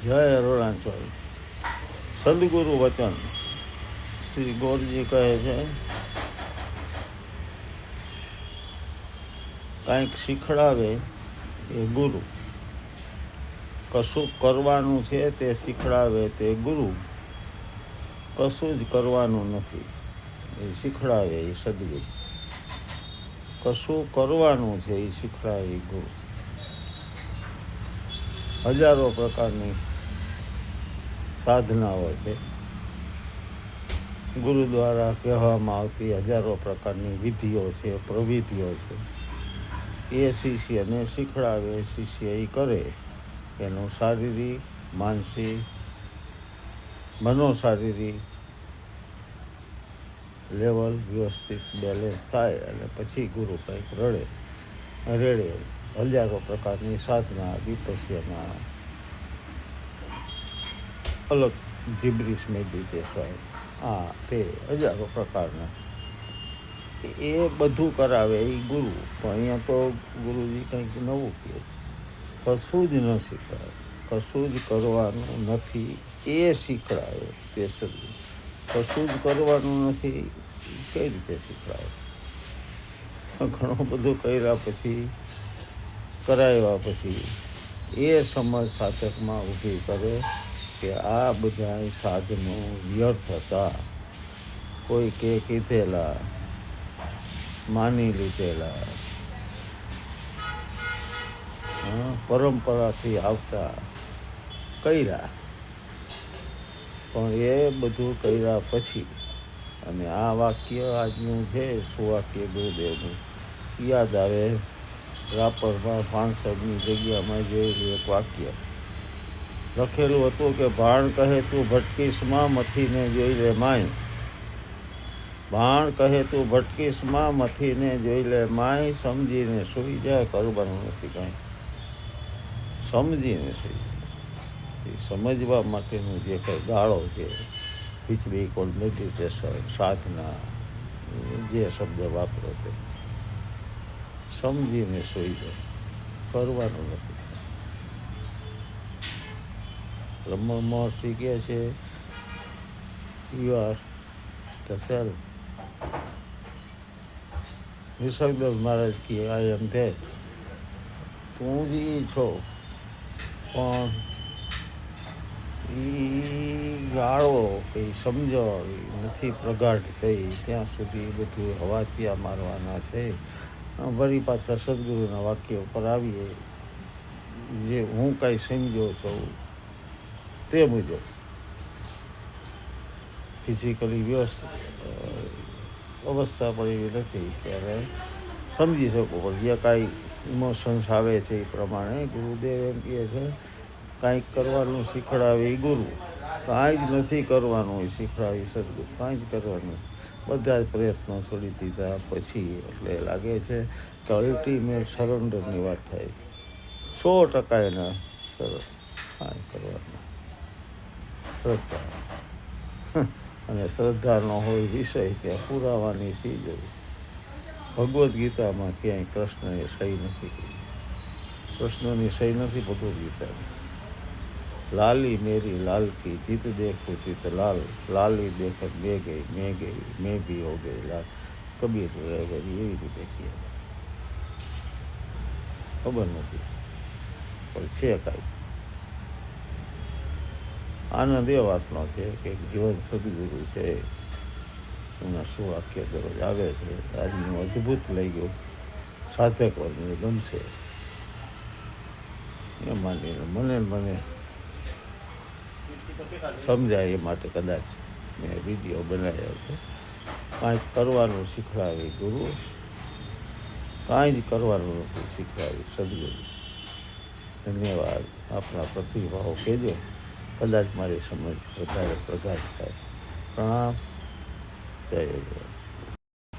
જય અરુણાચલ. સદગુરુ વચન. શ્રી ગોરજી કહે છે, કાંઈક શીખડાવે એ ગુરુ, કશું કરવાનું છે તે શીખડાવે તે ગુરુ, કશું જ કરવાનું નથી એ શીખડાવે એ સદગુરુ. કશું કરવાનું છે એ શીખડાવે એ ગુરુ. હજારો પ્રકારની સાધનાઓ છે. ગુરુ દ્વારા કહેવામાં આવતી હજારો પ્રકારની વિધિઓ છે, પ્રવિધિઓ છે. એ શિષ્યને શીખડાવે, શિષ્ય એ કરે, એનું શારીરિક, માનસિક, મનોશારીરિક લેવલ વ્યવસ્થિત બેલેન્સ થાય અને પછી ગુરુ કંઈક રેડે. હજારો પ્રકારની સાધના, વિપસ્યના, અલગ જીબ્રીશ મેડિટેશન, તે હજારો પ્રકારના એ બધું કરાવે એ ગુરુ. પણ અહીંયા તો ગુરુજી કંઈક નવું કહે, કશું જ ન શીખવાય, કશું જ કરવાનું નથી એ શીખડાવે તે સદગુરુ. કશું જ કરવાનું નથી કઈ રીતે શીખડાવે? ઘણું બધું કર્યા પછી, કરાવ્યા પછી એ સમજ સાધકમાં ઊભી કરે કે આ બધા સાધનો વ્યર્થ હતા. કોઈ કે કીધેલા, માની લીધેલા, પરંપરાથી આવતા કર્યા, પણ એ બધું કર્યા પછી અને આ વાક્ય આજનું છે સુવાક્ય ગુરુદેવનું યાદ આવે. રાપરમાં ભાણસરની જગ્યામાં જોયેલું એક વાક્ય લખેલું હતું કે ભાણ કહે તું ભટકીશમાં મથીને જોઈ લે માય. ભાણ કહે તું ભટકીશમાં મથીને જોઈ લે માય. સમજીને સૂઈ જાય, કરવાનું નથી કાંઈ. સમજીને સૂઈ જાય. સમજવા માટેનું જે કંઈ ગાળો છે, વિચ વી કોલ મેડિટેશન, સાધના, જે શબ્દ વાપરો તે સમજીને સૂઈ જાય, કરવાનું નથી. રમણ મહર્ષિ કહે છે, યુ આર ધ સેલ્ફ. નિસર્ગદાસ મહારાજ કહે, આઈ એમ ધેટ. તું જ ઈ છો. પણ એ ગાળો કે સમજણ નથી પ્રગાઢ થઈ ત્યાં સુધી બધું હવાતિયા મારવાના છે. વળી પાછા સદગુરુના વાક્ય ઉપર આવીએ, જે હું કાંઈ સમજો છું તે મુજબ ફિઝિકલી અવસ્થા પણ એવી નથી કે હવે સમજી શકો. પણ જે કાંઈ ઇમોશન્સ આવે છે એ પ્રમાણે ગુરુદેવ એમ કહે છે, કાંઈક કરવાનું શીખડાવે એ ગુરુ, કાંઈ જ નથી કરવાનું એ શીખડાવી સદગુરુ. કાંઈ જ કરવાનું, બધા જ પ્રયત્નો છોડી દીધા પછી એટલે લાગે છે કે અલ્ટિમેટ સરેન્ડરની વાત થાય. 100% એના સરળ કાંઈ કરવાનું. શ્રદ્ધા અને શ્રદ્ધાનો હોય વિષય ત્યાં પુરાવાની સી જરૂર. ભગવદ્ ગીતામાં ક્યાંય કૃષ્ણએ સહી નથી કરી. કૃષ્ણની સહી નથી ભગવદ્ ગીતાની. લાલી મેરી લાલ કી જીત દેખું ચિત લાલ, લાલી દેખત બે ગઈ, મેં ભી હો ગઈ લાલ. કબીર એવી રીતે કહે, ખબર નથી પણ છે કાંઈ. આનંદ એ વાતનો છે કે જીવન સદગુરુ છે, એમના શું વાક્ય દરરોજ આવે છે. આજનું અદ્ભુત લઈ ગયું, સાધક વર્ગને ગમશે એ માનીને મને સમજાય એ માટે કદાચ મેં વિડીયો બનાવ્યો છે. કાંઈક કરવાનું શીખડાવે ગુરુ, કાંઈ જ કરવાનું નથી શીખડાવી સદગુરુ. ધન્યવાદ. આપણા પ્રતિભાવો કહેજો, કદાચ મારી સમજ વધારે પ્રગાઢ થાય. પ્રણામ. જય